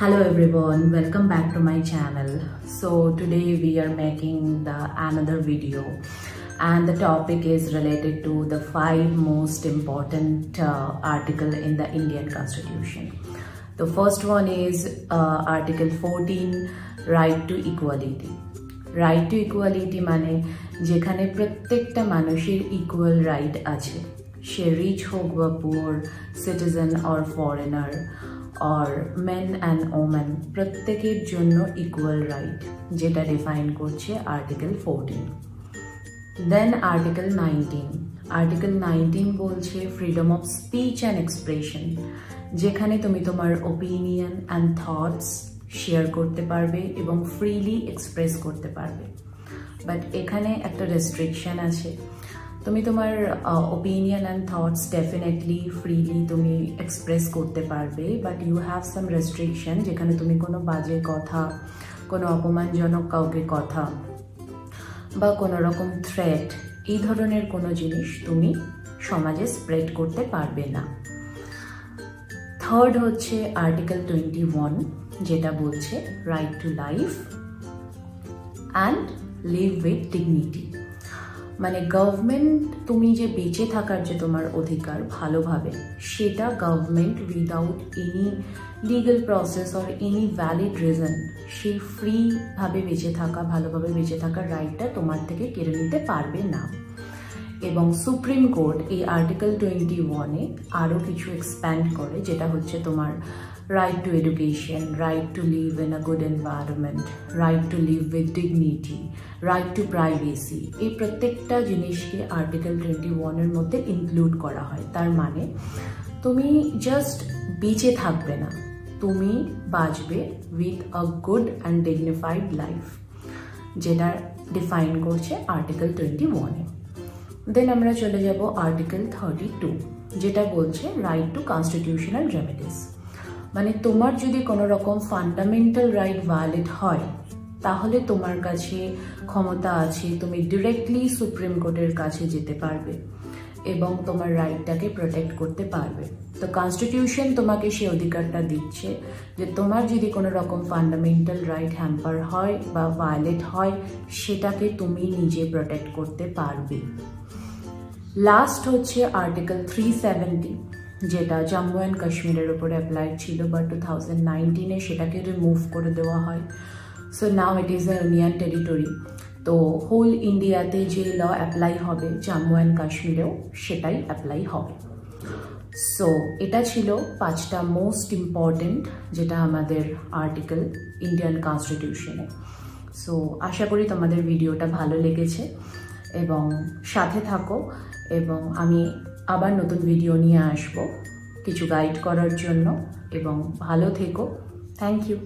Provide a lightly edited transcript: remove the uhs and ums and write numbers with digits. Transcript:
Hello everyone, welcome back to my channel. So today we are making another video and the topic is related to the 5 most important article in the Indian Constitution. The first one is Article 14, Right to Equality. Right to Equality মানে যেখানে প্রত্যেকটা মানুষের equal right আছে, সে rich হোক বা poor, citizen or foreigner or men and women প্রত্যেকের জন্য equal right যেটা define করছে Article 14. Then Article 19. Article 19 বলছে freedom of speech and expression যেখানে তুমি তোমার opinion and thoughts শেয়ার করতে পারবে এবং freely express করতে পারবে। But এখানে একটা restriction আছে, তুমি তোমার opinion and thoughts definitely freely তুমি express করতে পারবে, but you have some restriction যেখানে তুমি কোনো বাজে কথা, কোনো অপমানজনক কাউকে কথা বা কোনো রকম threat এই ধরনের কোনো জিনিস তুমি সমাজে স্প্রেড করতে পারবে না। থার্ড হচ্ছে Article 21 যেটা বলছে right to life and live with dignity। মানে গভর্নমেন্ট তুমি যে বেঁচে থাকার যে তোমার অধিকার ভালোভাবে, সেটা government without any legal process or any valid reason সেই ফ্রিভাবে বেঁচে থাকা, ভালোভাবে বেঁচে থাকার রাইটটা তোমার থেকে কেড়ে নিতে পারবে না। এবং সুপ্রিম কোর্ট এই আর্টিকেল 21-এ আরও কিছু এক্সপ্যান্ড করে, যেটা হচ্ছে তোমার right to education, right to live in a good environment, right to live with dignity, right to privacy। এই প্রত্যেকটা জিনিসকে আর্টিকেল 21-এর মধ্যে ইনক্লুড করা হয়। তার মানে তুমি জাস্ট বেঁচে থাকবে না, তুমি বাঁচবে with a good and dignified life, যেটা ডিফাইন করছে আর্টিকেল 21-এ। দেন আমরা চলে যাব আর্টিকেল 32 যেটা বলছে রাইট টু কনস্টিটিউশনাল রেমেডিস। মানে তোমার যদি কোনো রকম ফান্ডামেন্টাল রাইট ভায়োলেট হয় তাহলে তোমার কাছে ক্ষমতা আছে, তুমি ডিরেক্টলি সুপ্রিম কোর্টের কাছে যেতে পারবে এবং তোমার রাইটটাকে প্রোটেক্ট করতে পারবে। তো কনস্টিটিউশন তোমাকে সেই অধিকারটা দিচ্ছে যে তোমার যদি কোনো রকম ফান্ডামেন্টাল রাইট হ্যাম্পার হয় বা ভায়োলেট হয় সেটাকে তুমি নিজে প্রোটেক্ট করতে পারবে। লাস্ট হচ্ছে আর্টিকেল 370 যেটা জম্মু অ্যান্ড কাশ্মীরের উপরে অ্যাপ্লাইড ছিল, বাট 2019-এ সেটাকে রিমুভ করে দেওয়া হয়। So now it is a union territory. তো হোল ইন্ডিয়াতে যে ল অ্যাপ্লাই হবে জম্মু অ্যান্ড কাশ্মীরেও সেটাই অ্যাপ্লাই হবে। সো এটা ছিল 5টা মোস্ট ইম্পর্টেন্ট যেটা আমাদের আর্টিকেল ইন্ডিয়ান কনস্টিটিউশনে। সো আশা করি তোমাদের ভিডিওটা ভালো লেগেছে এবং সাথে থাকো, এবং আমি আবার নতুন ভিডিও নিয়ে আসবো কিছু গাইড করার জন্য, এবং ভালো থেকো। Thank you.